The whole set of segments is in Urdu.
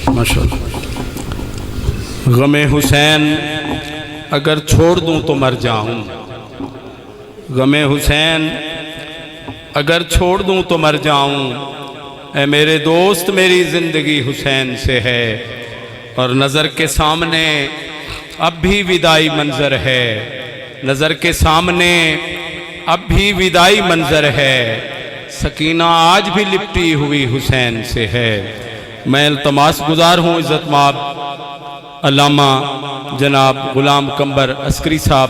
ماشاءاللہ۔ غم حسین اگر چھوڑ دوں تو مر جاؤں، غم حسین اگر چھوڑ دوں تو مر جاؤں، اے میرے دوست میری زندگی حسین سے ہے، اور نظر کے سامنے اب بھی وداعی منظر ہے، نظر کے سامنے اب بھی وداعی منظر ہے، سکینہ آج بھی لپٹی ہوئی حسین سے ہے۔ میں التماس گزار ہوں عزت مآب علامہ جناب غلام قمبر عسکری صاحب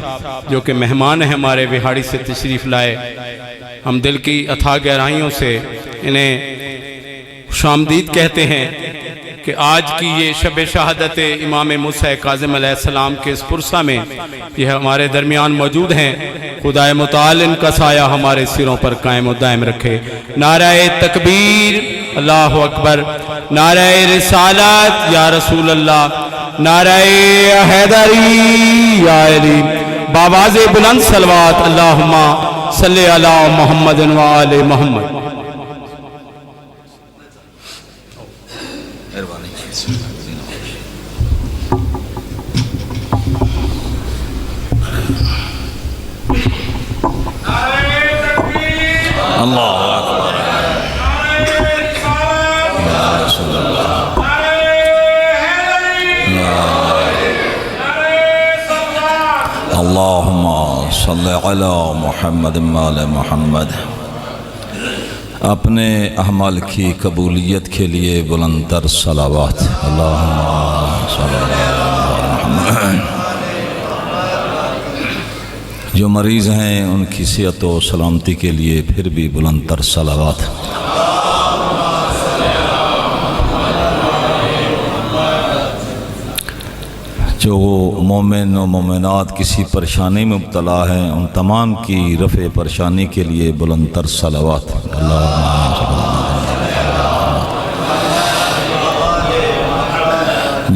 جو کہ مہمان ہیں ہمارے وہاڑی سے تشریف لائے، ہم دل کی اتھاہ گہرائیوں سے انہیں خوش آمدید کہتے ہیں کہ آج کی یہ شب شہادت امام موسیٰ کاظم علیہ السلام کے اس پرسہ میں یہ ہمارے درمیان موجود ہیں۔ خدائے متعال ان کا سایہ ہمارے سروں پر قائم و دائم رکھے۔ نعرہ تکبیر، اللہ اکبر، نعرہ رسالت یا رسول اللہ، نعرہ حیدری یا علی، بآواز بلند صلوات اللہم صلی علی محمد و آل محمد۔ اللہ اکبر، یا رسول اللہ، اللہم صلی علی محمد و آل محمد۔ اپنے اعمال کی قبولیت کے لیے بلند تر صلوات، اللہم صلی علی محمد۔ جو مریض ہیں ان کی صحت و سلامتی کے لیے پھر بھی بلند تر صلوات۔ جو مومن و مومنات کسی پریشانی میں مبتلا ہیں ان تمام کی رفع پریشانی کے لیے بلند تر صلوات،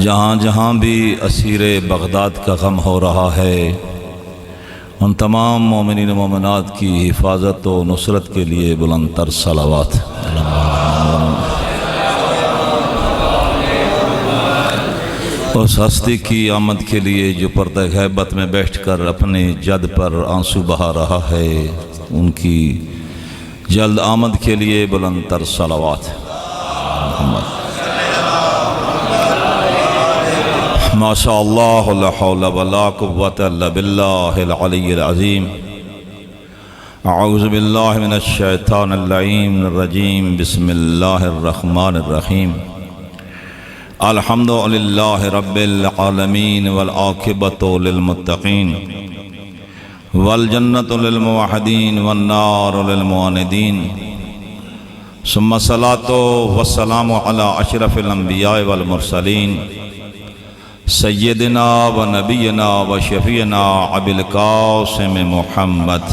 جہاں جہاں بھی اسیر بغداد کا غم ہو رہا ہے ان تمام مومنین و مومنات کی حفاظت و نصرت کے لیے بلند تر صلوات۔ اس ہستی کی آمد کے لیے جو پردہ غیبت میں بیٹھ کر اپنے جد پر آنسو بہا رہا ہے ان کی جلد آمد کے لیے بلند تر صلوات۔ ما شاء اللہ لا حول ولا قوة الا باللہ العلی العظیم۔ اعوذ باللہ من الشیطان اللعین الرجیم، بسم اللہ الرحمن الرحیم۔ الحمد للہ رب العالمین والعاقبۃ للمتقین والجنۃ للموحدین والنار للمعاندین، ثم الصلاۃ والسلام علی اشرف الانبیاء والمرسلین، سیدنا و نبینا و شفیعنا ابی القاسم محمد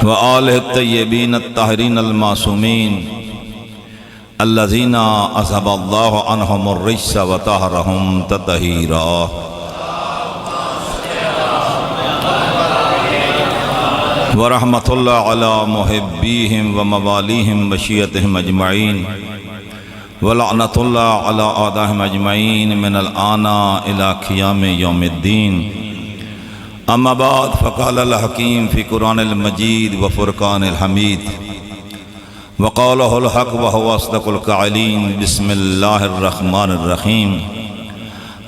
و آلہ الطیبین الطاہرین المعصومین الذین اذھب اللہ عنہم الرجس و طہرہم تطہیرا۔ ورحمۃ اللہ علی محبیہم و موالیہم و شیعتہم اجمعین، ولعنت اللہ علی اعدائہم اجمعین من الآن الی قیام یوم الدین۔ اما بعد فقال الحکیم فی قرآن المجید و فرقان الحمید، وقالہ الحق وہو اصدق القائلین، بسم اللہ الرحمن الرحیم۔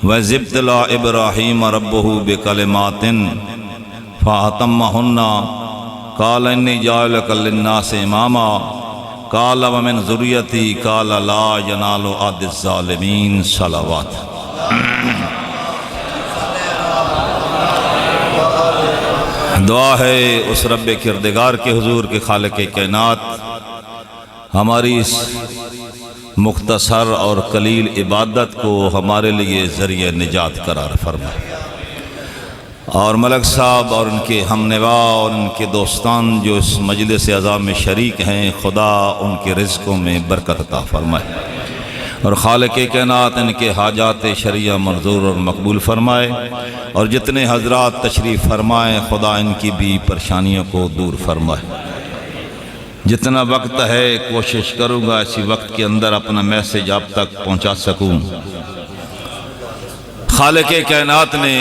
وَإِذِ ابْتَلَىٰ إِبْرَاهِيمَ رَبُّهُ بِكَلِمَاتٍ فَأَتَمَّهُنَّ قَالَ إِنِّي جَاعِلُكَ لِلنَّاسِ إِمَامًا قَالَ وَمِنْ ذُرِّيَّتِي قَالَ لَا يَنَالُ عَهْدِ الظَّالِمِينَ۔ صلوات۔ دعا ہے اس رب کردگار کے حضور کے خالق کائنات ہماری اس مختصر اور قلیل عبادت کو ہمارے لیے ذریعہ نجات قرار فرمائے، اور ملک صاحب اور ان کے ہم نوا اور ان کے دوستان جو اس مجلس اعظم میں شریک ہیں، خدا ان کے رزقوں میں برکت عطا فرمائے، اور خالق کائنات ان کے حاجات شرعیہ منظور اور مقبول فرمائے، اور جتنے حضرات تشریف فرمائیں خدا ان کی بھی پریشانیوں کو دور فرمائے۔ جتنا وقت ہے کوشش کروں گا اسی وقت کے اندر اپنا میسج آپ تک پہنچا سکوں۔ خالق کائنات نے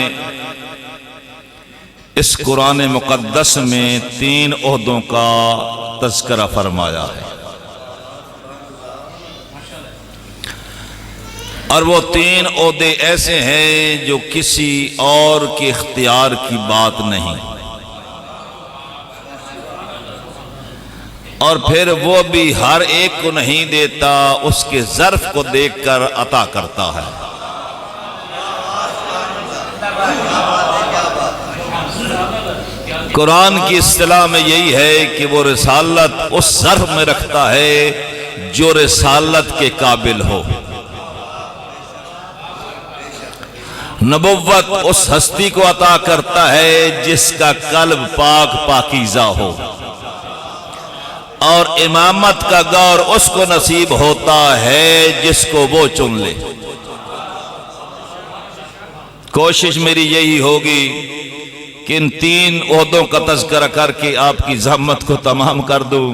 اس قرآن مقدس میں 3 عہدوں کا تذکرہ فرمایا ہے، اور وہ 3 عہدے ایسے ہیں جو کسی اور کے اختیار کی بات نہیں، اور پھر وہ بھی ہر ایک کو نہیں دیتا، اس کے ظرف کو دیکھ کر عطا کرتا ہے۔ قرآن کی اصطلاح میں یہی ہے کہ وہ رسالت اس ظرف میں رکھتا ہے جو رسالت کے قابل ہو، نبوت اس ہستی کو عطا کرتا ہے جس کا قلب پاک پاکیزہ ہو، اور امامت کا گور اس کو نصیب ہوتا ہے جس کو وہ چن لے۔ کوشش میری یہی ہوگی کہ ان 3 عہدوں کا تذکرہ کر کے آپ کی زحمت کو تمام کر دوں،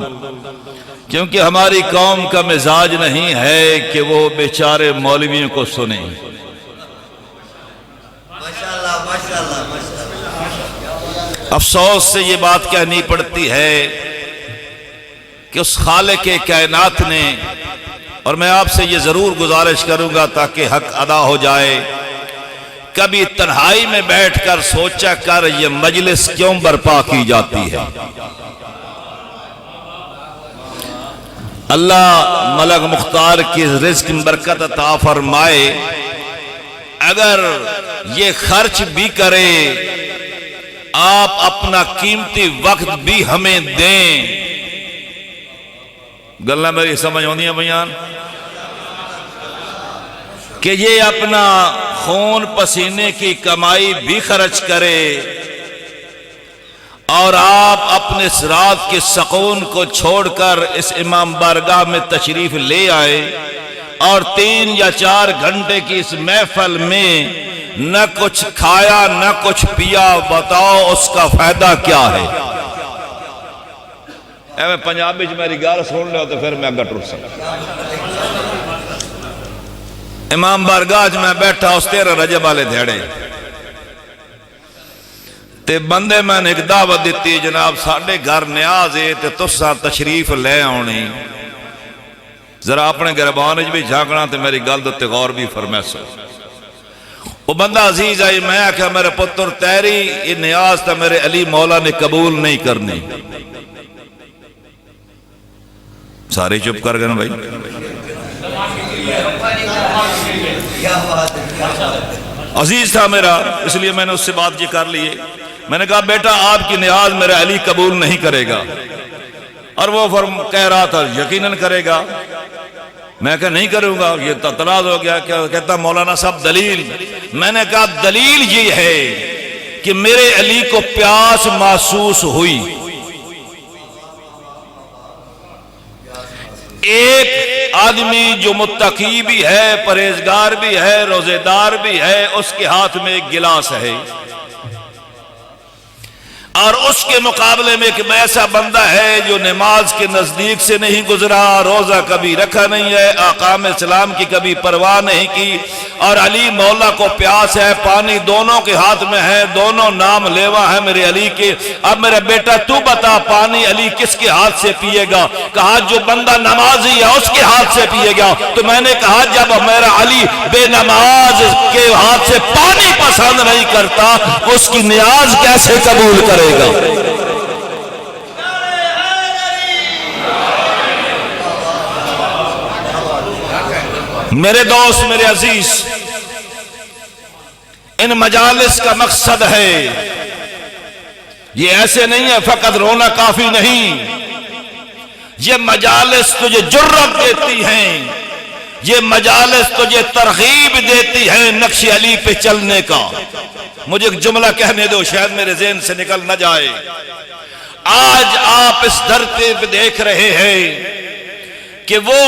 کیونکہ ہماری قوم کا مزاج نہیں ہے کہ وہ بیچارے مولویوں کو سنیں۔ افسوس سے یہ بات کہنی پڑتی ہے کہ اس خالق کائنات نے، اور میں آپ سے یہ ضرور گزارش کروں گا تاکہ حق ادا ہو جائے، کبھی تنہائی میں بیٹھ کر سوچا کر یہ مجلس کیوں برپا کی جاتی ہے۔ اللہ ملک مختار کی رزق میں برکت عطا فرمائے، اگر یہ خرچ بھی کرے، آپ اپنا قیمتی وقت بھی ہمیں دیں۔ گلہ میری سمجھ ہونی ہے بیان کہ یہ اپنا خون پسینے کی کمائی بھی خرچ کرے، اور آپ اپنے اس رات کے سکون کو چھوڑ کر اس امام بارگاہ میں تشریف لے آئے، اور 3 یا 4 گھنٹے کی اس محفل میں نہ کچھ کھایا نہ کچھ پیا، بتاؤ اس کا فائدہ کیا ہے؟ میں پنجابی جو میری گال سن لے تو پھر میں اگا ٹر سکتا۔ امام بارگاہ میں بیٹھا اس 13 رجب والے دھیڑے تے بندے میں نے ایک دعوت دیتی، جناب ساڑھے گھر نیاز ہے تے تسا تشریف لے آنی، ذرا اپنے گربان بھی جھاگنا تے میری گل دے غور بھی فرمیسو۔ وہ بندہ عزیز آئی، میں آکھا میرے پتر تیری یہ نیاز تا میرے علی مولا نے قبول نہیں کرنی۔ سارے چپ کر گئے نا بھائی؟ عزیز تھا میرا، اس لیے میں نے اس سے بات یہ کر لیے۔ میں نے کہا بیٹا آپ کی نیاز میرا علی قبول نہیں کرے گا، اور وہ کہہ رہا تھا یقیناً کرے گا۔ میں کہا نہیں کروں گا، یہ تناز ہو گیا۔ کہتا مولانا صاحب دلیل؟ میں نے کہا دلیل یہ ہے کہ میرے علی کو پیاس محسوس ہوئی، ایک آدمی جو متقی بھی ہے، پرہیزگار بھی ہے، روزے دار بھی ہے، اس کے ہاتھ میں ایک گلاس ہے، اور اس کے مقابلے میں ایک ایسا بندہ ہے جو نماز کے نزدیک سے نہیں گزرا، روزہ کبھی رکھا نہیں ہے، احکام اسلام کی کبھی پرواہ نہیں کی، اور علی مولا کو پیاس ہے، پانی دونوں کے ہاتھ میں ہے، دونوں نام لیوا ہے میرے علی کے۔ اب میرا بیٹا تو بتا پانی علی کس کے ہاتھ سے پیے گا؟ کہا جو بندہ نمازی ہے اس کے ہاتھ سے پیے گا۔ تو میں نے کہا جب میرا علی بے نماز کے ہاتھ سے پانی پسند نہیں کرتا، اس کی نیاز کیسے قبول کرے گا؟ میرے دوست، میرے عزیز، ان مجالس کا مقصد ہے، یہ ایسے نہیں ہے فقط رونا کافی نہیں، یہ مجالس تجھے جرأت دیتی ہیں، یہ مجالس تجھے ترغیب دیتی ہے نقش علی پہ چلنے کا۔ مجھے ایک جملہ کہنے دو، شاید میرے ذہن سے نکل نہ جائے۔ آج آپ اس دھرتی پہ دیکھ رہے ہیں کہ وہ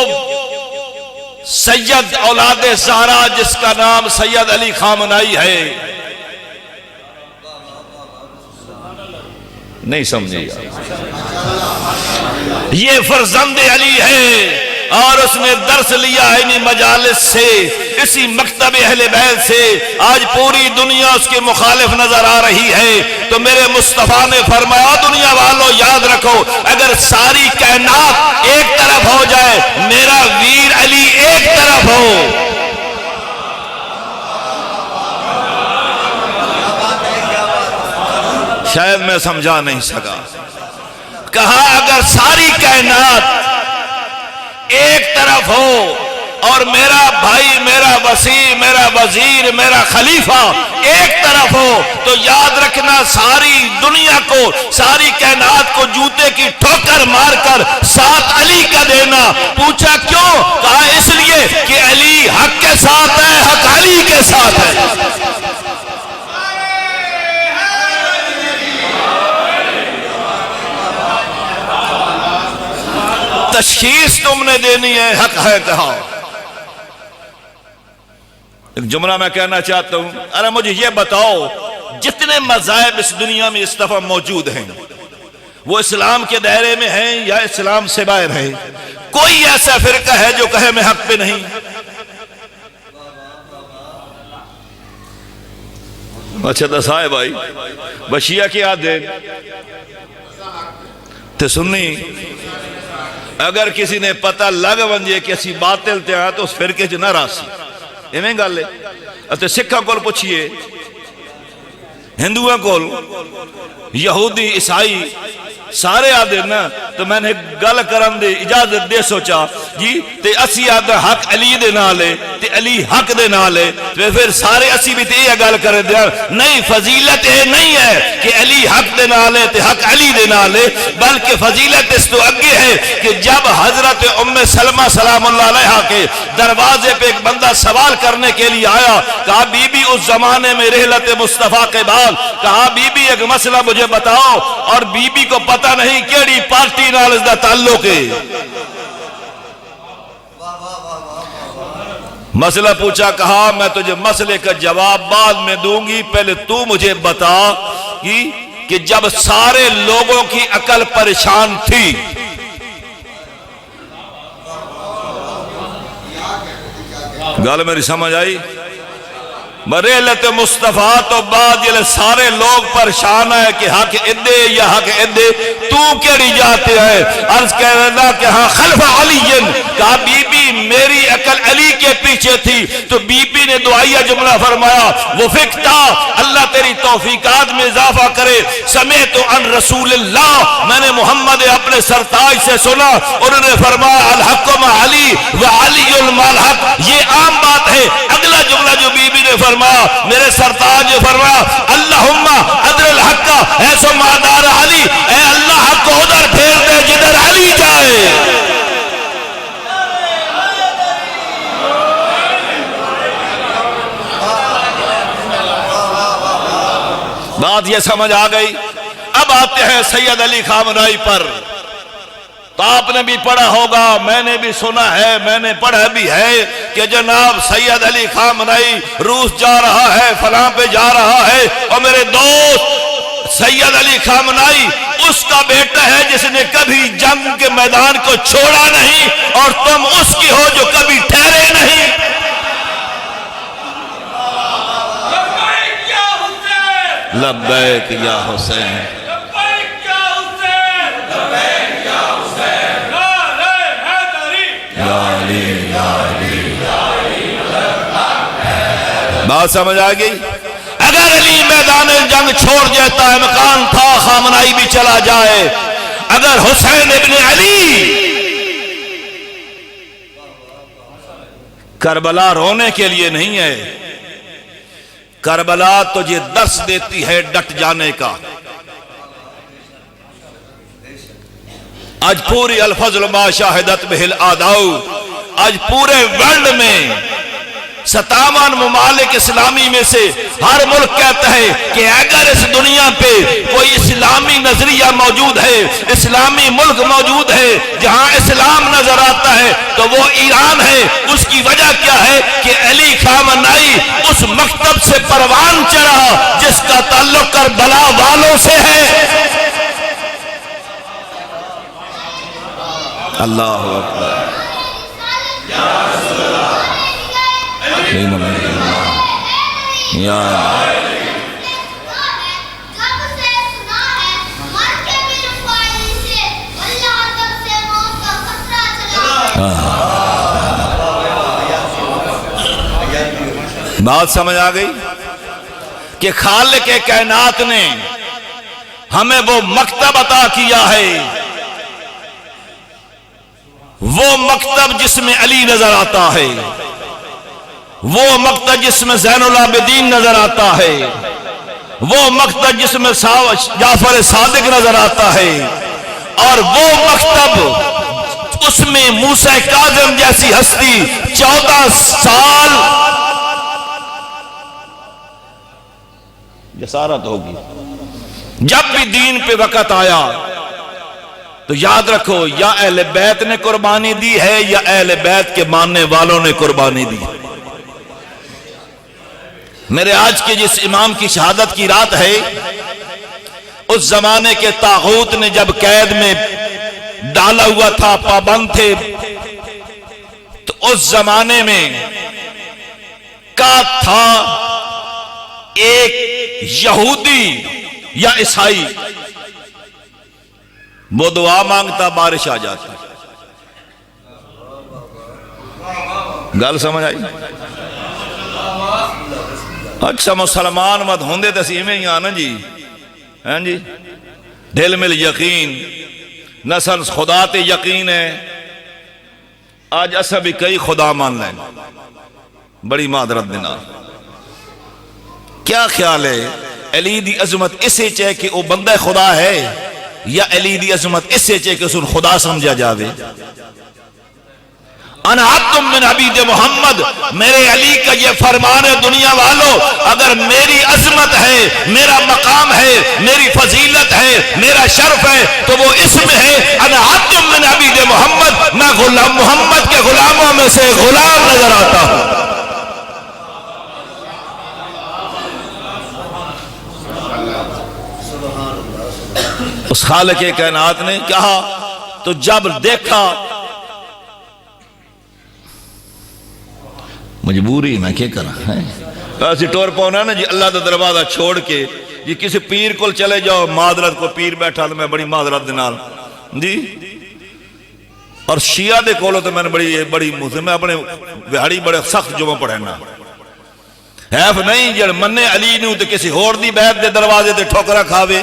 سید اولاد زہرا جس کا نام سید علی خامنائی ہے، نہیں سمجھے گا. یہ فرزند علی ہے اور اس نے درس لیا ہے انہی مجالس سے, اسی مکتب اہل بیت سے. آج پوری دنیا اس کے مخالف نظر آ رہی ہے, تو میرے مصطفیٰ نے فرمایا دنیا والوں یاد رکھو, اگر ساری کائنات ایک طرف ہو جائے, میرا ویر علی ایک طرف ہو. شاید میں سمجھا نہیں سکا. کہا اگر ساری کائنات ایک طرف ہو اور میرا بھائی, میرا وسیع, میرا وزیر, میرا خلیفہ ایک طرف ہو, تو یاد رکھنا ساری دنیا کو, ساری کائنات کو جوتے کی ٹھوکر مار کر ساتھ علی کا دینا. پوچھا کیوں؟ کہا اس لیے کہ علی حق کے ساتھ ہے, حق علی کے ساتھ ہے. تشخیص تم نے دینی ہے, حق ہے کہا. ایک جملہ میں کہنا چاہتا ہوں, ارے مجھے یہ بتاؤ جتنے مذاہب اس دنیا میں اس دفعہ موجود ہیں وہ اسلام کے دائرے میں ہیں یا اسلام سے باہر ہیں؟ کوئی ایسا فرقہ ہے جو کہے میں حق پہ نہیں؟ اچھا دسائے بھائی بشیہ کی آدھیں تے سننی, اگر کسی نے پتہ لگ ونجے کہ اسی باطل تے آیا تو اس فرقے چ نہ راسی. ایویں گل ہے. اتے سکھاں کول پوچھئے, ہندوؤں کول, یہودی, عیسائی سارے آدھے نا, تو میں نے گل کرن دے اجازت دے سوچا جی تے اسی آدھے حق علی دے نالے تے علی حق دے نالے, تو پھر سارے اسی بھی تے یہ گل کرے دیا. نہیں, فضیلت یہ نہیں ہے کہ علی حق دے نالے تے حق علی دے نالے, بلکہ فضیلت اس تو اگے ہے کہ جب حضرت ام سلمہ سلام اللہ علیہا کے دروازے پہ ایک بندہ سوال کرنے کے لیے آیا, کہا بی بی اس زمانے میں رحلت مصطفیٰ کے بعد, کہا بی بی ایک مسئلہ مجھے بتاؤ, اور بی بی کو پتہ نہیں کیڑی پارٹی نال اس دا تعلق ہے. مسئلہ پوچھا, کہا میں تجھے مسئلے کا جواب بعد میں دوں گی, پہلے تو مجھے بتا کہ جب سارے لوگوں کی عقل پریشان تھی, گل میری سمجھ آئی؟ رحلت مصطفیٰ تو بعد یہ سارے لوگ پریشان ہے کہ حق ادھے یا حق ادھے, تو کیڑی جاتے ہیں؟ عرض کہنا کہ ہاں خلف علی. کہا بی بی میری عقل علی کے پیچھے تھی, تو بی بی نے دعائیہ جملہ فرمایا, وفقتا, اللہ تیری توفیقات میں اضافہ کرے, سمیت عن رسول اللہ, میں نے محمد اپنے سرتاج سے سنا, انہوں نے فرمایا الحق مع علی وعلی مع الحق. یہ عام بات ہے. اگلا جملہ جو بی بی نے فرمایا, میرے سرتاج نے فرمایا اللہم ادر الحق ایسو مادار علی, اے اللہ حق کو ادھر پھیر دے جدھر علی جائے. بات یہ سمجھ آ گئی. اب آتے ہیں سید علی خامنائی پر. تو آپ نے بھی پڑھا ہوگا, میں نے بھی سنا ہے, میں نے پڑھا بھی ہے کہ جناب سید علی خامنائی روس جا رہا ہے, فلاں پہ جا رہا ہے, اور میرے دوست سید علی خامنائی اس کا بیٹا ہے جس نے کبھی جنگ کے میدان کو چھوڑا نہیں, اور تم اس کی ہو جو کبھی ٹھہرے نہیں. لبیک یا حسین, بات سمجھ آ گئی؟ اگر علی میدان جنگ چھوڑ دیتا, امکان تھا خامنائی بھی چلا جائے. اگر حسین ابن علی, کربلا رونے کے لیے نہیں ہے, کربلا تجھے درس دیتی ہے ڈٹ جانے کا. آج پوری الفضل ما شاہدت بہ الاعداء, آج پورے ورلڈ میں 57 ممالک اسلامی میں سے ہر ملک کہتا ہے کہ اگر اس دنیا پہ کوئی اسلامی نظریہ موجود ہے, اسلامی ملک موجود ہے جہاں اسلام نظر آتا ہے, تو وہ ایران ہے. اس کی وجہ کیا ہے کہ علی خامنائی اس مکتب سے پروان چڑھا جس کا تعلق کربلا والوں سے ہے. اللہ اکبر یا بات سمجھ آ گئی کہ خالق کائنات نے ہمیں وہ مکتب عطا کیا ہے، وہ مکتب جس میں علی نظر آتا ہے، وہ مکتب جس میں زین العابدین نظر آتا ہے، وہ مکتب جس میں جعفر صادق نظر آتا ہے، اور وہ مکتب اس میں موسیٰ کاظم جیسی ہستی 14 سال جسارت ہوگی۔ جب بھی دین پہ وقت آیا تو یاد رکھو یا اہل بیت نے قربانی دی ہے یا اہل بیت کے ماننے والوں نے قربانی دی۔ میرے آج کے جس امام کی شہادت کی رات ہے، اس زمانے کے طاغوت نے جب قید میں ڈالا ہوا تھا، پابند تھے، تو اس زمانے میں کا تھا ایک یہودی یا عیسائی، وہ دعا مانگتا بارش آ جاتی۔ گل سمجھ آئی؟ اچھا مسلمان مت ہوندے تے سی میں ہی آنا جی، ہاں جی، دل میں یقین، نسل خدا تے یقین ہے۔ آج اسا بھی کئی خدا مان لیں، بڑی معذرت دینا۔ کیا خیال ہے علی دی عظمت اسے چاہے کہ وہ بندہ خدا ہے، یا علی دی عظمت اسے چاہے کہ اسن خدا سمجھا جاوے؟ انا عبد من عبید محمد، میرے علی کا یہ فرمان ہے دنیا والوں، اگر میری عظمت ہے، میرا مقام ہے، میری فضیلت ہے، میرا شرف ہے، تو وہ اسم ہے انا عبد من عبید محمد، میں غلام محمد کے غلاموں میں سے غلام نظر آتا ہوں۔ اس خالق کائنات نے کہا تو جب دیکھا، مجبوری میں کیا کرا ہے ایسی ٹور پاؤنا نا جی، اللہ دا دروازہ چھوڑ کے جی کسی پیر کو چلے جاؤ، معذرت کو پیر بیٹھا تو میں بڑی معذرت دینال جی، اور شیعہ دے کولو تو میں نے بڑی مسلم میں اپنے وہاڑی بڑے سخت جمعہ پڑھنا حیف نہیں جڑ مننے علی نو تو کسی ہور دی بیعت دے دروازے تے ٹھوکرا کھاوے۔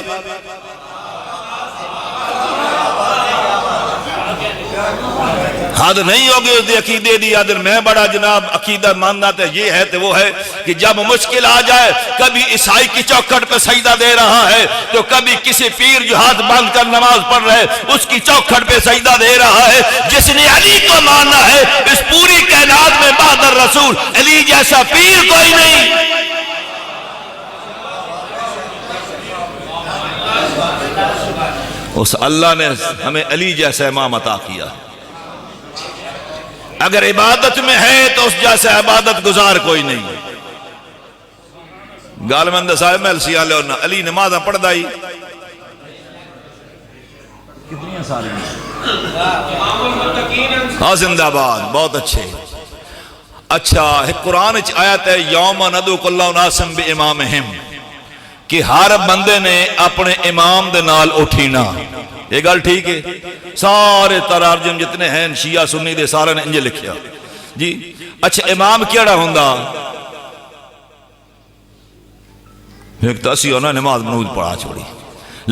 حد نہیں ہوگی اس دی عقیدے دی، ادھر میں بڑا جناب عقیدہ ماننا تے یہ ہے تے وہ ہے کہ جب مشکل آ جائے، کبھی عیسائی کی چوکھٹ پہ سجدہ دے رہا ہے تو کبھی کسی پیر جو ہاتھ باندھ کر نماز پڑھ رہے اس کی چوکھٹ پہ سجدہ دے رہا ہے۔ جس نے علی کو ماننا ہے، اس پوری کائنات میں بعد الرسول علی جیسا پیر کوئی نہیں۔ اس اللہ نے ہمیں علی جیسا امام عطا کیا۔ اگر عبادت میں ہے تو اس جیسا عبادت گزار کوئی نہیں۔ گالمند صاحب میں السیاں لے ہونا علی نماز پڑھ دائی کتنی ساری ہاں زندہ باد، بہت اچھے۔ اچھا ایک قرآن آیت ہے یوم ندعو کل اناس بامامہم، کہ ہر بندے نے اپنے امام دے نال اٹھینا۔ یہ گل ٹھیک ہے؟ سارے تراجم جتنے ہیں شیعہ سنی دے سارے نے انجے لکھیا جی۔ اچھا امام کیڑا ہوندا؟ ایک تو اسی ہونا نماز منوج پڑھا چھوڑی،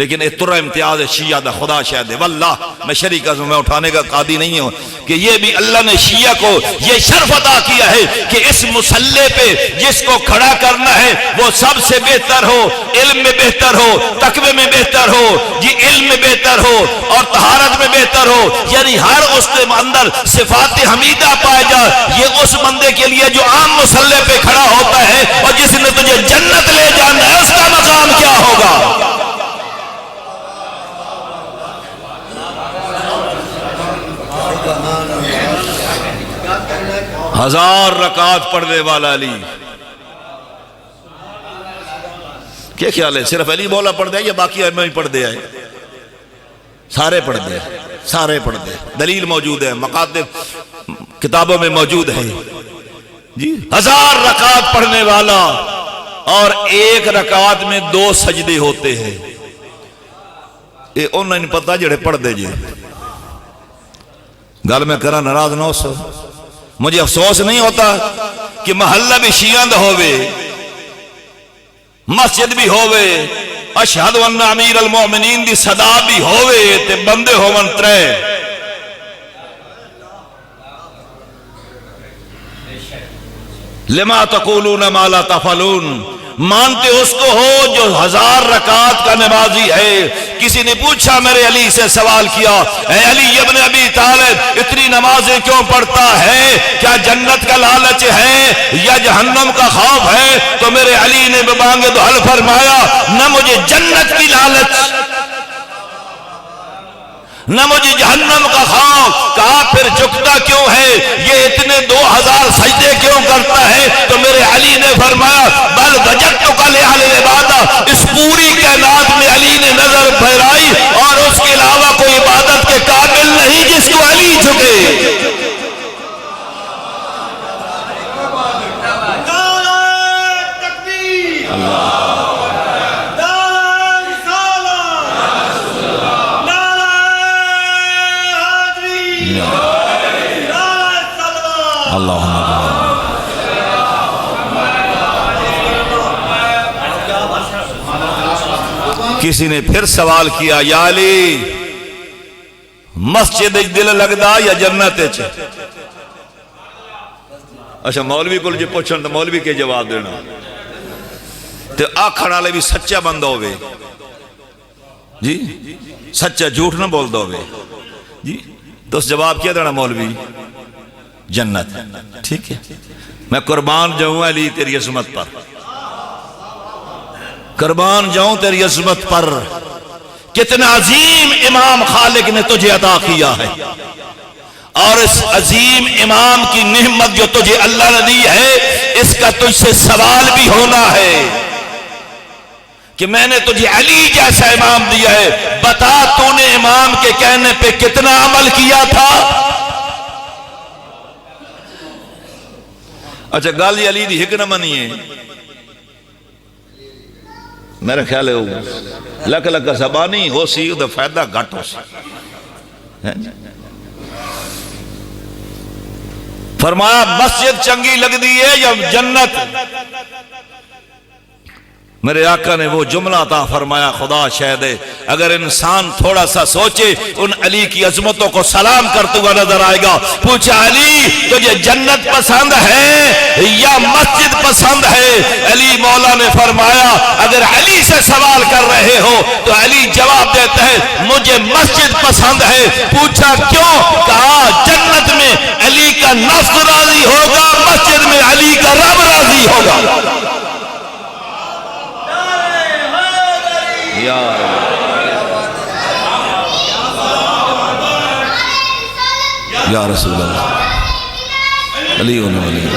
لیکن ایک طرح امتیاز شیعہ دا خدا شاید ہے، واللہ میں شریک ازم میں اٹھانے کا قادی نہیں ہوں کہ یہ بھی اللہ نے شیعہ کو یہ شرف عطا کیا ہے کہ اس مسلح پہ جس کو کھڑا کرنا ہے وہ سب سے بہتر ہو، علم میں بہتر ہو، تقوی میں بہتر ہو جی، علم میں بہتر ہو اور طہارت میں بہتر ہو، یعنی ہر اس کے اندر صفات حمیدہ پائے جائے۔ یہ اس بندے کے لیے جو عام مسلح پہ کھڑا ہوتا ہے اور جس نے تجھے جنت لے جانا ہے، اس کا مقام کیا ہوگا؟ ہزار رکعت پڑھنے والا علی۔ کیا خیال ہے صرف علی مولا پڑھ دے یا باقی ائمہ بھی پڑھ دے آئے؟ سارے پڑھ دے، سارے پڑھ دے، دلیل موجود ہے، مقاطب کتابوں میں موجود ہے جی۔ 1000 رکعت پڑھنے والا اور 1 رکعت میں 2 سجدے ہوتے ہیں، یہ انہیں نہیں پتا جڑے پڑھ دے جی۔ گل میں کرا ناراض نہ ہو سو، مجھے افسوس نہیں ہوتا کہ محلہ بھی شیعہ دا ہوئے، مسجد بھی ہوئے، اشہد ان امیر المومنین دی صدا بھی ہوئے تے بندے ہوون 3۔ لما تقولون ما لا تفعلون، مانتے اس کو ہو جو 1000 رکعت کا نمازی ہے۔ کسی نے پوچھا میرے علی سے سوال کیا، اے علی ابن ابی طالب اتنی نمازیں کیوں پڑھتا ہے؟ کیا جنت کا لالچ ہے یا جہنم کا خوف ہے؟ تو میرے علی نے ببانگ دہل فرمایا، نہ مجھے جنت کی لالچ نہ مجھے جہنم کا خوف۔ کہا پھر جھکتا کیوں ہے؟ یہ اتنے 2000 سجدے کیوں کرتا ہے؟ تو میرے علی نے فرمایا، بل وجدتک لأہل العبادہ، اس پوری کائنات میں علی نے نظر پھیرائی اور اس کے علاوہ کوئی عبادت کے قابل نہیں جس کو علی جھکے۔ کسی نے پھر سوال کیا، یا علی مسجد دل لگدا یا جنت چ؟ اچھا مولوی کو جی پوچھن تو مولوی کے جواب دینا تے آکھن والے بھی سچا بندہ ہوئے جی، سچا جھوٹ نہ بولدا ہوئے جی، تو اس جواب کیا دینا مولوی؟ جنت۔ ٹھیک ہے، میں قربان جاؤں علی تیری عظمت پر، قربان جاؤں تیری عظمت پر، کتنا عظیم امام خالق نے تجھے عطا کیا ہے، اور اس عظیم امام کی نعمت جو تجھے اللہ نے دی ہے اس کا تجھ سے سوال بھی ہونا ہے کہ میں نے تجھے علی جیسا امام دیا ہے، بتا تو نے امام کے کہنے پہ کتنا عمل کیا تھا؟ اچھا گل یہ علی دی ہک نہ منیے، میرے خیال ہے لکھ لکھ زبانی ہو سی وہ فائدہ گھٹ ہو سی۔ فرمایا مسجد چنگی لگ دی ہے یا جنت؟ میرے آقا نے وہ جملہ عطا فرمایا، خدا شاہد ہے اگر انسان تھوڑا سا سوچے ان علی کی عظمتوں کو سلام کرتے ہوا نظر آئے گا۔ پوچھا علی تجھے جنت پسند ہے یا مسجد پسند ہے؟ علی مولا نے فرمایا اگر علی سے سوال کر رہے ہو تو علی جواب دیتا ہے مجھے مسجد پسند ہے۔ پوچھا کیوں؟ کہا جنت میں علی کا نفس راضی ہوگا، مسجد میں علی کا رب راضی ہوگا۔ یا رسول اللہ علی علیہ وسلم۔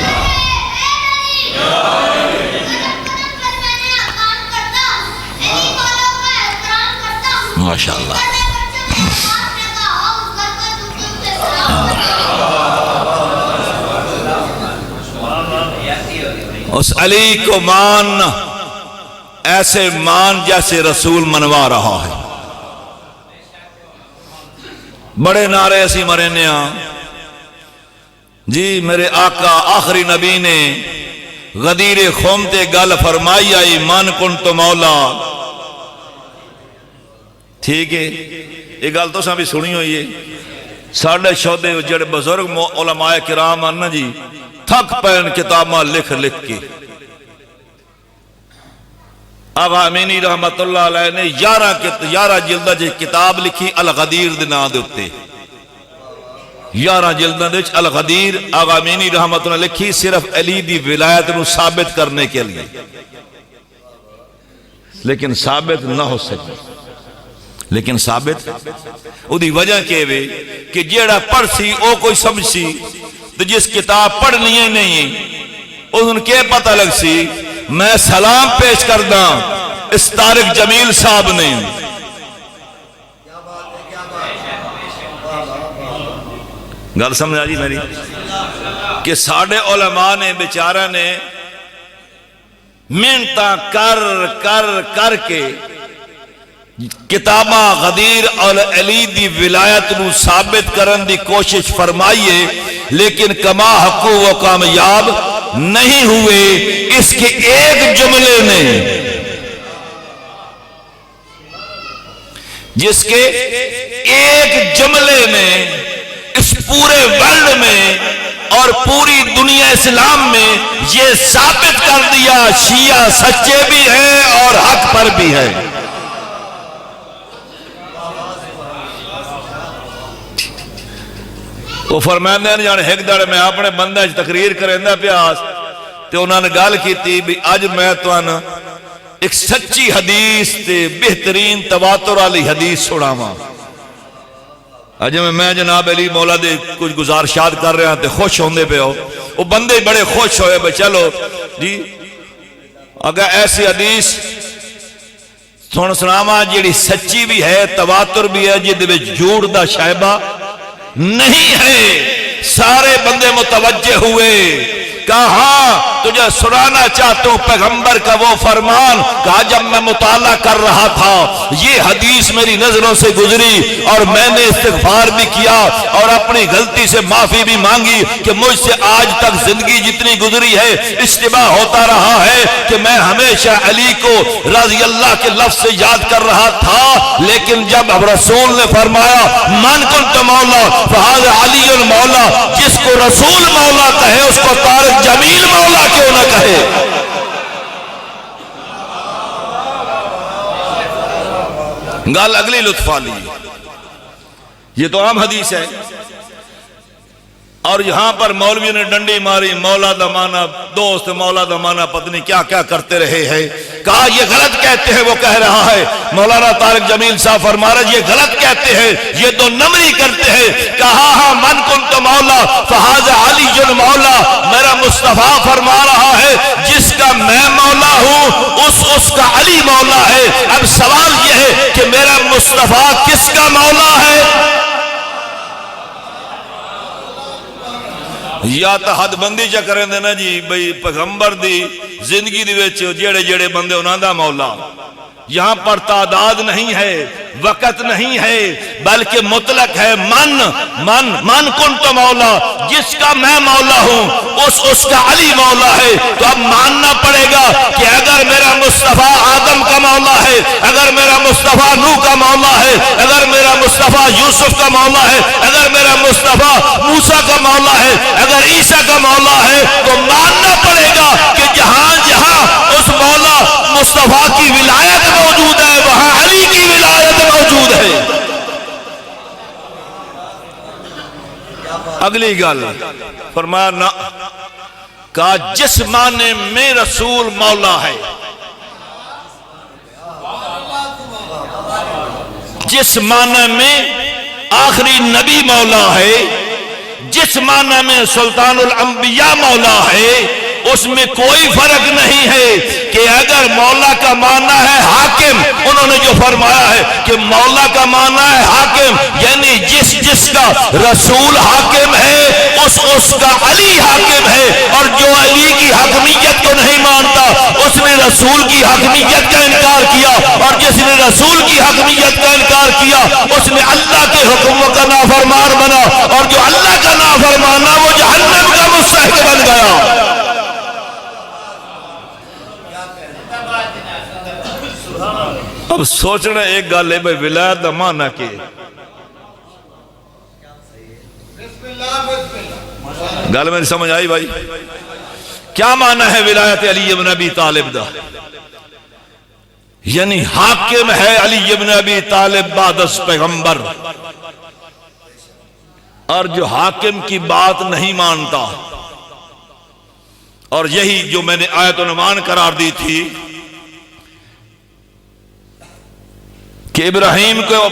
ماشاءاللہ اس علی کو مان، ایسے مان جیسے رسول منوا رہا ہے۔ بڑے نعرے ایسی مرنے جی، میرے آقا آخری نبی نے غدیر خومتے گل فرمائی آئی من کن تو مولا۔ ٹھیک ہے، یہ گل تو ساں بھی سنی ہوئی ہے، ساڑھے شودے جڑے بزرگ علماء کرام آنا جی تھک پین کتاباں لکھ لکھ کے۔ آغا امینی رحمت اللہ علیہ نے 11 جلدہ جی کتاب لکھی الغدیر دنا دیتے، 11 جلدہ دیچ الغدیر آغا امینی رحمت اللہ لکھی صرف علی دی ولایت نو ثابت کرنے کے لیے، لیکن ثابت نہ ہو سکے۔ لیکن ثابت او دی وجہ کے وے کہ جیڑا پڑھ سی او کوئی سمجھ سی، تو جس کتاب پڑھنی ہے نہیں ان کے پتہ لگ سی۔ میں سلام پیش کردہ اس طارق جمیل صاحب نے گل سمجھ آ جی میری کہ ساڑھے علماء نے بیچارہ نے محنتاں کر کے کتاباں غدیر اور علی دی ولایت نو ثابت کرن دی کوشش فرمائیے، لیکن کما حقو وہ کامیاب نہیں ہوئے۔ اس کے ایک جملے نے، جس کے ایک جملے نے اس پورے ورلڈ میں اور پوری دنیا اسلام میں یہ ثابت کر دیا شیعہ سچے بھی ہیں اور حق پر بھی ہیں۔ وہ فرماندے ہیں جانے ایک دڑ میں اپنے بندہ تقریر کریں پیاس تو انہوں نے گال کی تھی بھی اج میں تو ایک سچی حدیث تے بہترین تواتر والی حدیث سناواں۔ اج میں جناب علی مولا دے کچھ گزارشات کر رہا تے خوش ہوندے پہ ہو، وہ بندے بڑے خوش ہوئے بھئی چلو جی اگر ایسی حدیث سناواں جیڑی سچی بھی ہے تواتر بھی ہے جے دے وچ جھوٹ دا شائبہ نہیں ہے۔ سارے بندے متوجہ ہوئے، کہا ہاں تجھے سنانا چاہتا ہوں پیغمبر کا وہ فرمان۔ کہا جب میں مطالعہ کر رہا تھا یہ حدیث میری نظروں سے گزری اور میں نے استغفار بھی کیا اور اپنی غلطی سے معافی بھی مانگی کہ مجھ سے آج تک زندگی جتنی گزری ہے اشتباہ ہوتا رہا ہے کہ میں ہمیشہ علی کو رضی اللہ کے لفظ سے یاد کر رہا تھا، لیکن جب رسول نے فرمایا من کنت مولا فہذا علی المولا، جس کو رسول مولا کہے اس کو طارق جمیل مولا کیوں نہ کہے؟ گال اگلی لطف والی، یہ تو عام حدیث ہے اور یہاں پر مولوی نے ڈنڈی ماری، مولا دا مانا دوست، مولا دا مانا پتنی کیا کیا کرتے رہے ہیں۔ کہا یہ غلط کہتے ہیں، وہ کہہ رہا ہے مولانا طارق جمیل صاحب فرما رہے یہ غلط کہتے ہیں، یہ تو نمری کرتے ہیں۔ کہا ہاں من کنت مولا فہذا علی المولا، میرا مصطفیٰ فرما رہا ہے جس کا میں مولا ہوں اس کا علی مولا ہے۔ اب سوال یہ ہے کہ میرا مصطفیٰ کس کا مولا ہے؟ یا تو حد بندی چا کریں دینا جی بھئی پیغمبر دی زندگی دی ویچ جیڑے جیڑے بندے انہاں دا مولا۔ یہاں پر تعداد نہیں ہے، وقت نہیں ہے، بلکہ مطلق ہے من کنت مولا، جس کا میں مولا ہوں اس کا علی مولا ہے۔ تو اب ماننا پڑے گا کہ اگر میرا مصطفیٰ آدم کا مولا ہے، اگر میرا مصطفیٰ نوح کا مولا ہے، اگر میرا مصطفیٰ یوسف کا مولا ہے، اگر میرا مصطفیٰ موسیٰ کا مولا ہے، اگر عیسیٰ کا مولا ہے، تو ماننا پڑے گا کہ جہاں جہاں اس مولا مصطفیٰ کی ولایت موجود ہے وہاں علی کی ولایت موجود ہے۔ اگلی گل فرمایا نہ، کہا جس معنی میں رسول مولا ہے، جس معنی میں آخری نبی مولا ہے، جس معنی میں سلطان الانبیاء مولا ہے، اس میں کوئی فرق نہیں ہے کہ اگر مولا کا معنی ہے حاکم، انہوں نے جو فرمایا ہے کہ مولا کا معنی ہے حاکم، یعنی جس کا رسول حاکم ہے اس کا علی حاکم ہے، اور جو علی کی حاکمیت کو نہیں مانتا اس نے رسول کی حاکمیت کا انکار کیا، اور جس نے رسول کی حاکمیت کا انکار کیا اس نے اللہ کے حکم کا نافرمان بنا، اور جو اللہ کا نافرمانا وہ جہنم کا مستحق بن گیا۔ اب سوچنا ایک گل ہے بھئی ولایت دا معنی کی گل میں سمجھ آئی بھائی؟ کیا معنی ہے ولایت علی بن ابی طالب دا؟ یعنی حاکم ہے علی بن ابی طالب بعد از پیغمبر، اور جو حاکم کی بات نہیں مانتا، اور یہی جو میں نے آیت عنوان قرار دی تھی کہ ابراہیم کو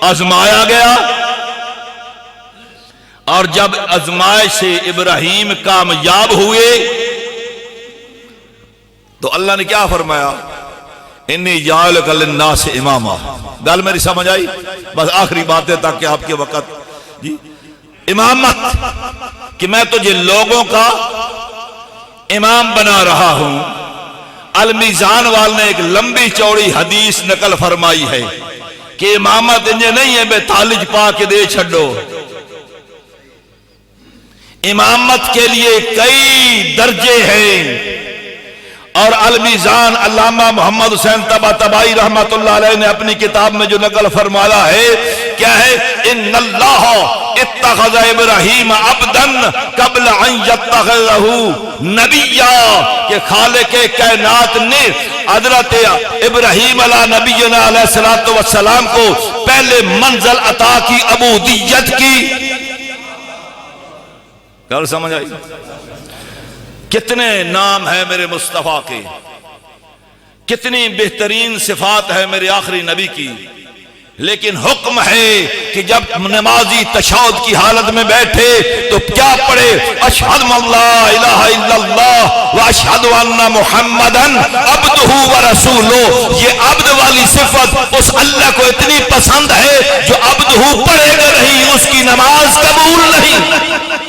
آزمایا گیا، اور جب آزمائش سے ابراہیم کامیاب ہوئے تو اللہ نے کیا فرمایا؟ انی جاعلک للناس اماما۔ گل میری سمجھ آئی؟ بس آخری باتیں تاکہ آپ کے وقت جی امامت کہ میں تجھے لوگوں کا امام بنا رہا ہوں۔ المیزان والے نے ایک لمبی چوڑی حدیث نقل فرمائی ہے کہ امامت انجے نہیں ہے بے تالج پا کے دے چھڑو، امامت کے لیے کئی درجے ہیں۔ اور المیزان علامہ محمد حسین طباطبائی رحمت اللہ علیہ نے اپنی کتاب میں جو نقل فرمایا ہے کیا ہے، ان اللہ اتخذ ابراہیم عبدا قبل ان یتخذہ نبیا، کہ خالق کائنات نے حضرت ابراہیم علیہ نبینا علیہ السلام کو پہلے منزل عطا کی عبودیت کی۔ کیا سمجھ آئی؟ کتنے نام ہیں میرے مصطفیٰ کے، کتنی بہترین صفات ہے میرے آخری نبی کی، لیکن حکم ہے کہ جب نمازی تشہد کی حالت میں بیٹھے تو کیا پڑھے، اشہد ان لا الہ الا اللہ واشہد ان محمدن عبدہ ورسولہ۔ یہ عبد والی صفت اس اللہ کو اتنی پسند ہے جو عبدہ پڑھے گا نہیں اس کی نماز قبول نہیں۔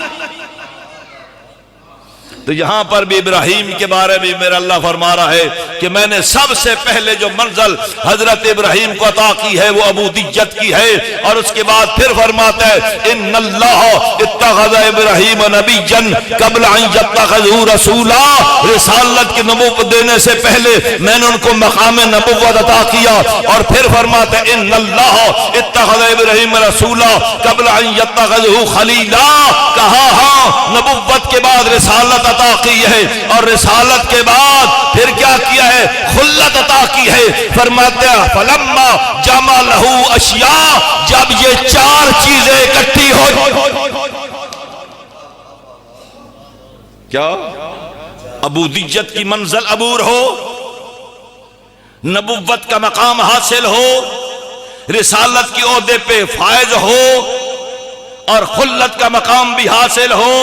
تو یہاں پر بھی ابراہیم کے بارے میں میرا اللہ فرما رہا ہے کہ میں نے سب سے پہلے جو منزل حضرت ابراہیم کو عطا کی ہے وہ عبودیت کی ہے، اور اس کے بعد پھر فرماتا ہے ان اللہ اتخذ ابراہیم نبیا قبل ان یتخذہ رسولا۔ رسالت کی نبوت دینے سے پہلے میں نے ان کو مقام نبوت عطا کیا، اور پھر فرماتا ہے ان اللہ اتخذ ابراہیم رسولا قبل ان یتخذہ خلیلا۔ کہا ہاں نبوت کے بعد رسالت عطا کی ہے، اور رسالت کے بعد پھر کیا کیا ہے، خلت عطا کی ہے۔ فرماتے ہیں فلما جمع لہو اشیاء، جب یہ چار چیزیں اکٹھی ہو، کیا عبودیت کی منزل عبور ہو، نبوت کا مقام حاصل ہو، رسالت کی عہدے پہ فائز ہو، اور خلت کا مقام بھی حاصل ہو۔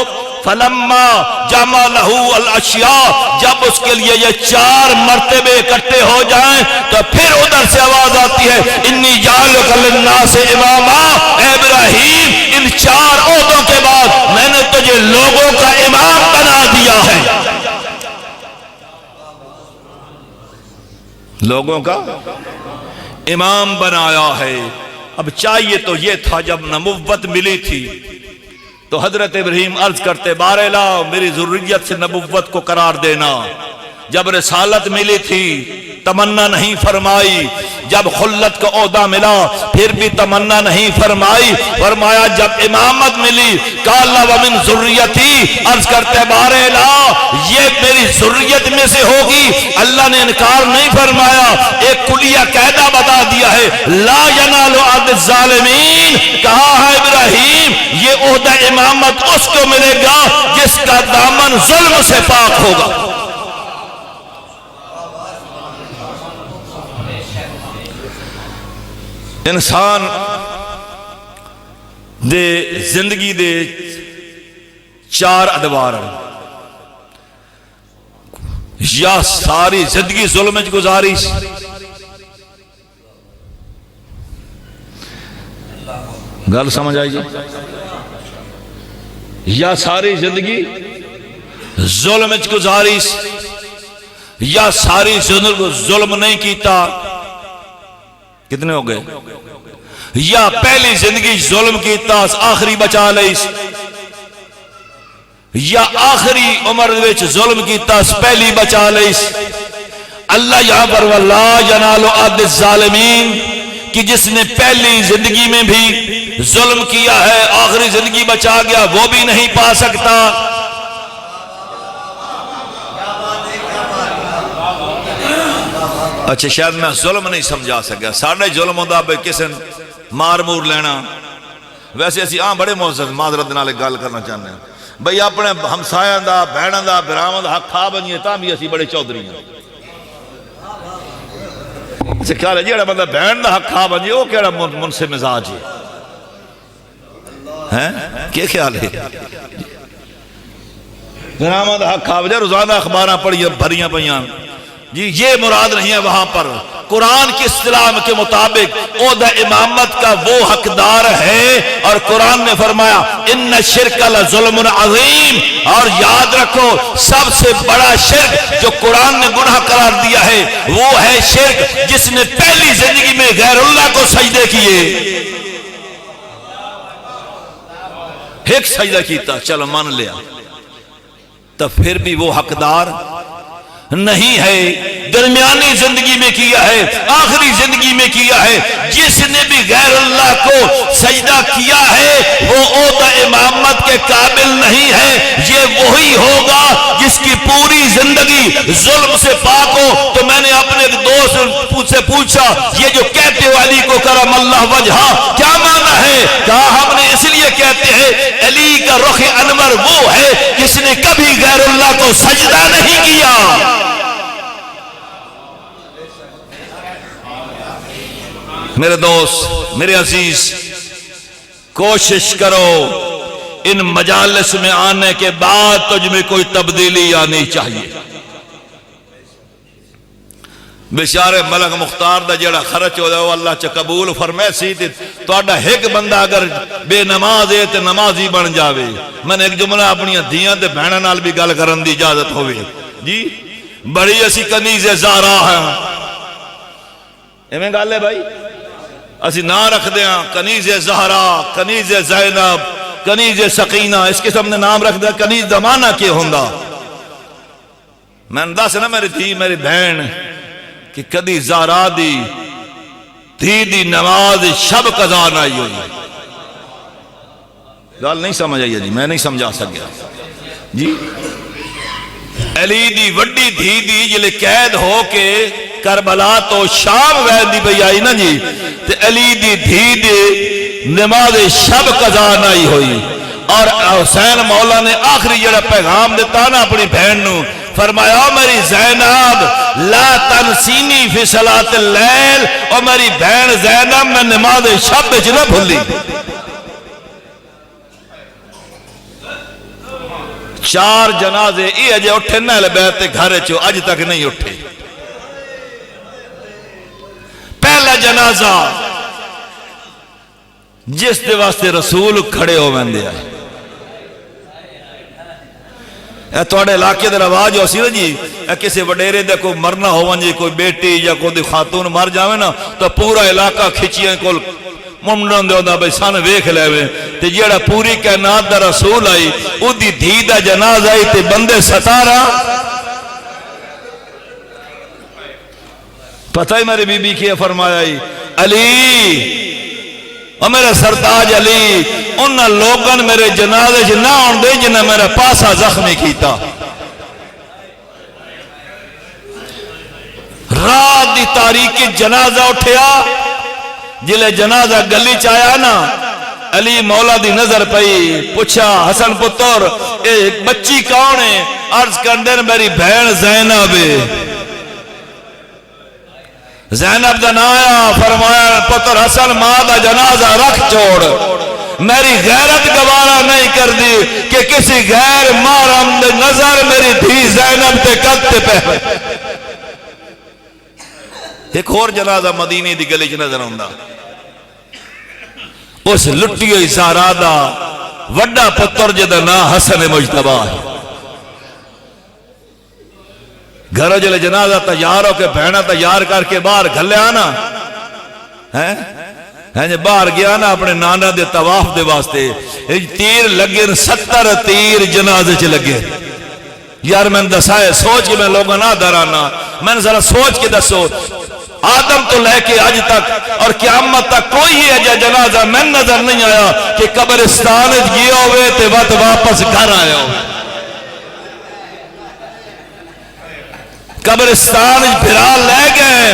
فلما جمع لہو الاشیاء، جب اس کے لیے یہ چار مرتبے اکٹھے ہو جائیں تو پھر ادھر سے آواز آتی ہے انی جعلک للناس اماما۔ اے ابراہیم ان چار عہدوں کے بعد میں نے تجھے لوگوں کا امام بنا دیا ہے، لوگوں کا امام بنایا ہے۔ اب چاہیے تو یہ تھا جب نبوت ملی تھی تو حضرت ابراہیم عرض کرتے بار الہ میری ضروریت سے نبوت کو قرار دینا۔ جب رسالت ملی تھی تمنا نہیں فرمائی، جب خلت کا عہدہ ملا پھر بھی تمنا نہیں فرمائی، فرمایا جب امامت ملی قال ومن ذریتی، عرض کرتے بار الہ یہ میری ذریت میں سے ہوگی۔ اللہ نے انکار نہیں فرمایا، ایک کلیہ قاعدہ بتا دیا ہے لا ینال عہد الظالمین۔ کہا ہے ابراہیم یہ عہدہ امامت اس کو ملے گا جس کا دامن ظلم سے پاک ہوگا۔ انسان دے زندگی دے چار ادوار، یا ساری زندگی ظلم وچ گزاری، گل سمجھ آئی جی، یا ساری زندگی ظلم وچ گزاری، یا ساری زندگی ظلم نہیں کیتا۔ کتنے ہو گئے؟ یا پہلی زندگی ظلم کیتا آخری بچا لیس، یا آخری عمر وچ ظلم کیتا پہلی بچا لیس۔ اللہ یہاں پر وَلَا يَنَالُ عَهْدَ الظَّالِمِينَ کہ جس نے پہلی زندگی میں بھی ظلم کیا ہے آخری زندگی بچا گیا وہ بھی نہیں پا سکتا۔ اچھا شاید میں ظلم نہیں سمجھا سکیا، سارے ظلم ہوتا بھئی کسی مار مور لینا۔ ویسے اسی بڑے معذرت نال گل کرنا چاہتے ہیں بھئی اپنے ہمسایاں دا بہناں دا برامد حق کھا بنیے تاں بھی اسی بڑے چودھری ہیں۔ اچھا خیال ہے جیڑا بندہ بہن دا حق کھا بنیے وہ کیڑا منصف مزاج ہے؟ کیا خیال ہے؟ برامد حق کھا بنیے روزانہ اخباراں پڑھیے بھریاں پئیاں جی، یہ مراد نہیں ہے وہاں پر قرآن کی اصطلاح کے مطابق عہدہ امامت کا وہ حقدار ہے، اور قرآن نے فرمایا ان الشرک لظلم عظیم، اور یاد رکھو سب سے بڑا شرک جو قرآن نے گناہ قرار دیا ہے وہ ہے شرک جس نے پہلی زندگی میں غیر اللہ کو سجدے کیے۔ ایک سجدہ کیتا چلو مان لیا، تو پھر بھی وہ حقدار نہیں ہے۔ درمیانی زندگی میں کیا ہے، آخری زندگی میں کیا ہے، جس نے بھی غیر اللہ کو سجدہ کیا ہے وہ عہدہ امامت کے قابل نہیں ہے۔ یہ وہی ہوگا جس کی پوری زندگی ظلم سے پاک ہو۔ تو میں نے اپنے دوست سے پوچھا یہ جو کہتے ہو علی کو کرم اللہ وجہہ کیا معنی ہے؟ کہا ہم نے اس لیے کہتے ہیں علی کا رخ انور وہ ہے جس نے کبھی غیر اللہ کو سجدہ نہیں کیا۔ میرے دوست، میرے عزیز، کوشش کرو ان مجالس میں آنے کے بعد تجھ میں کوئی تبدیلی آنی چاہیے۔ بیچارے ملک مختار دا جڑا خرچ ہو جائے وہ اللہ چا قبول فرمائے سی تے توڑا ایک بندہ اگر بے نماز ہے تے نمازی بن جاوے۔ میں نے ایک جملہ اپنی دھیاں تے بہنہ نال بھی گل کرن دی اجازت ہوئے جی، بڑی اسی کنیز زہرا ہے، ایمیں گالے بھائی اسی نہ رکھ دیا کنیز زہرا، کنیز زینب، کنیز سقینہ، اس قسم نے نام رکھ دیا۔ کنیز دمانہ کیا ہوندہ؟ میں نے دس نا میری تھی میری بہن کہ کدی زہرا دی دی نماز شب قضا نہ آئی ہوئی۔ گال نہیں سمجھ آئی جی، میں نہیں سمجھا سکیا جی۔ علی دی وڈی دھی دی جلے قید ہو کے کربلا تو شام وین دی بھئی آئی نا جی، تے علی دی دھی دی نماز شب قضا نائی ہوئی، اور حسین مولا نے آخری جڑا پیغام دیتا نا اپنی بہن نو، فرمایا میری زینب لا تنسینی فی صلاۃ اللیل، اور میری بہن زینب میں نماز شب بچ نہ بھولی۔ چار جنازے یہ اجے اٹھے نہ بیت گھر چو اج تک نہیں اٹھے۔ پہلا جنازہ جس دے واسطے رسول کھڑے ہو ویندے آئے، اے توڑے علاقے دے رواج ہو سی نا جی، اے کسی وڈیرے دے کوئی مرنا ہو ونجی، کوئی بیٹی یا کوئی خاتون مر جاوے نا تو پورا علاقہ کھچیاں کول ممنن دے ہوندہ بھئی سان ویکھ لے وے، تے جیڑا پوری کائنات دا رسول آئی او دی دھی دا جناز آئی تے بندے 17۔ پتہ ہی میری بی بی کیا فرمایا ہی علی اور میرا سرتاج علی انہاں لوگن میرے جنازے سے نہ آن دے جنہیں میرا پاسا زخمی کیتا۔ رات دی تاریخی جنازہ اٹھیا، جلے جنازہ گلی چایا نا علی مولا دی نظر پئی، پوچھا حسن پتر ایک بچی کون ہے؟ عرض کردن میری بہن زینب ہے۔ زینب دا نایا، فرمایا پتر حسن ماں دا جنازہ رکھ چھوڑ، میری غیرت گوارا نہیں کر دی کہ کسی غیر محرم دے نظر میری دھی زینب تے قد تے پہ۔ ایک اور جنازہ مدینے دی گلی چ نظر آندا، اس لٹی ہوئی زہرا دا وڈا پتر جدا نام حسن مجتبی ہے۔ گھروں جلے جنازہ تیار ہو کے بہنا تیار کر کے باہر گھلے آنا ہے، باہر گیا نا اپنے نانا دے طواف دے واسطے، تیر لگے 70 تیر جنازے چ لگے۔ یار میں نے دسائے سوچ کے میں لوگوں نہ ڈرانا، میں نے ذرا سوچ کے دسو آدم تو لے کے آج تک اور قیامت تک کوئی ہی ایجا جنازہ میں نظر نہیں آیا کہ قبرستان گیا ہوئے تے وقت واپس گھر آیا ہو۔ قبرستان بھرا لے گئے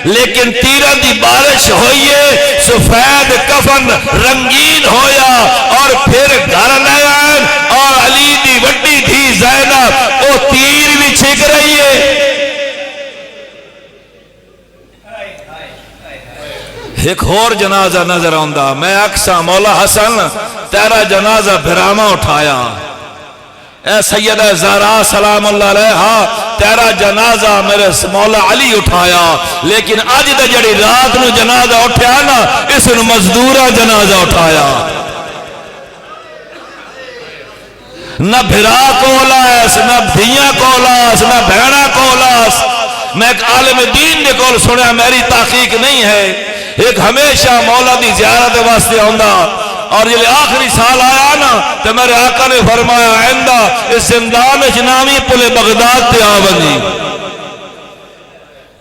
لیکن تیرہ دی بارش ہوئیے، سفید کفن رنگین ہویا اور پھر گھر لے آئے، اور علی دی وڈی دھی زینب وہ تیر بھی چھک رہی ہے۔ ایک اور جنازہ نظر آندہ، میں اکسا مولا حسن تیرا جنازہ بھراما اٹھایا، اے سیدہ زہرا سلام اللہ علیہا تیرا جنازہ میرے مولا علی اٹھایا، لیکن اج دے جڑی رات نو جنازہ اٹھیا نا اس نو مزدورہ جنازہ اٹھایا۔ نہ بھرا کولاس، نہ دھیاں کولاس، نہ بہنا کولاس۔ میں ایک عالم دین دے کول سنیا، میری تحقیق نہیں ہے، ایک ہمیشہ مولا دی زیارت واسطے آندا، اور یہ آخری سال آیا نا تو میرے آقا نے فرمایا آئندہ اس زندان جنامی پلے بغداد تے آوندی۔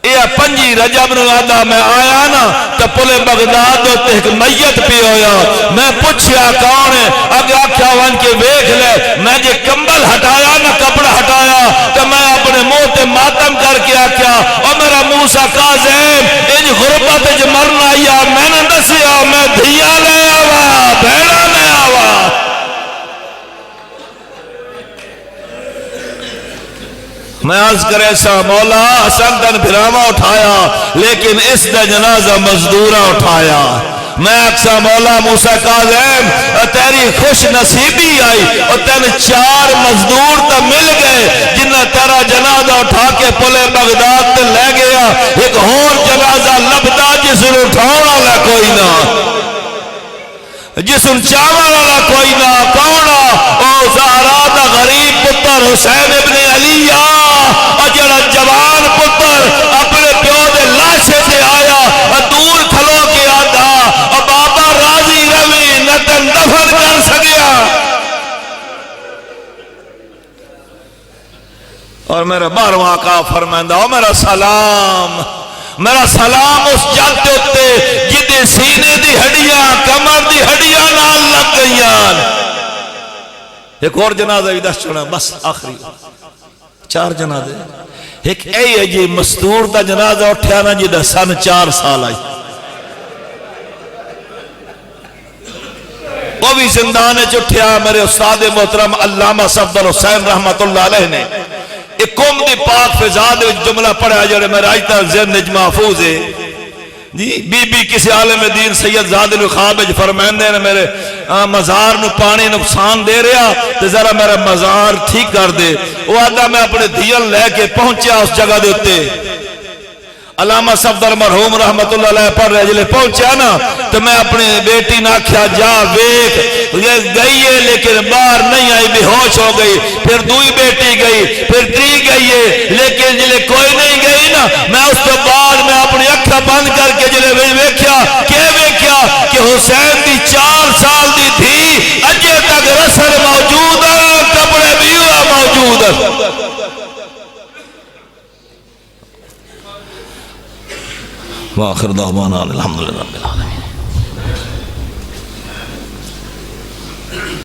یہ 5 رجب نو آدھا میں آیا نا تو پلے بغداد ہوتے ایک میت پی ہویا، میں پوچھیا کون ہے؟ اگے آکھیا وان کے ویکھ لے، میں جے کمبل ہٹایا نا کپڑا ہٹایا تو میں اپنے منہ تے ماتم کر کے آکھیا او میرا موسیٰ کاظم انج غربت وچ مرنا آیا، میں نے دسیا میں دھیا لے آوا بہنا لے آوا۔ میں عرض کرے سا مولا حسن دن بھراما اٹھایا لیکن اس دا جنازہ مزدورہ اٹھایا۔ میں اکسا مولا موسیٰ کاظم تیری خوش نصیبی آئی اور تین 4 مزدور تا مل گئے جنہ تیرا جنازہ اٹھا کے پلے بغداد تے لے گیا۔ ایک اور جنازہ لبدا جس نے اٹھاؤنا لے کوئی نہ، جس ان چاول والا کوئی نہ، کونا او زہرا دا غریب پتر حسین ابن علی اور جڑا جوان پتر اپنے پیو دے لاشے سے آیا اور دور کھلو کے آدھا اور بابا راضی روی نہ تن دفن کر سکیا۔ اور میرا 12واں آقا فرمائندہ او میرا سلام، میرا سلام اس جلتے ہوتے جدے سینے دی ہڈیاں کمر دی ہڈیاں نال لگ گئیاں۔ ایک اور جنازہ بھی 10 چنا بس آخری 4 جنازے۔ ایک اے ہے جی مستور دا جنازہ اٹھیا نا جدہ سن 4 سال آئی، وہ بھی زندان اٹھیا۔ میرے استاد محترم علامہ صفدر حسین رحمت اللہ علیہ نے ایک قوم دی پاک فضاد وچ جملہ پڑھا جڑے میرا آج تک ذہن وچ محفوظ ہے جی۔ بی بی کسی عالم دین سید زاد الخواب وچ فرماندے نے میرے مزار نو پانی نقصان دے رہا تے ذرا میرا مزار ٹھیک کر دے۔ وہ آدھا میں اپنے دھیل لے کے پہنچیا اس جگہ دے ہوتے، علامہ صفدر مرحوم رحمت اللہ علیہ پر رہ جلے پہنچیا نا تو میں اپنے بیٹی نہ کیا جا ویک یہ گئی ہے لیکن باہر نہیں آئی، بے ہوش ہو گئی۔ پھر 2 بیٹی گئی، پھر 3 گئی ہے لیکن جلے کوئی نہیں گئی نا، میں اس کے بعد میں اپنی اکھا بند کر کے جلے ویکھیا کہ حسین دی 4 سال دی تھی اجے تک رسل موجود ہے، کپڑے بھی ہوا موجود ہے۔ وآخر دعوانا الحمدللہ رب العالمین۔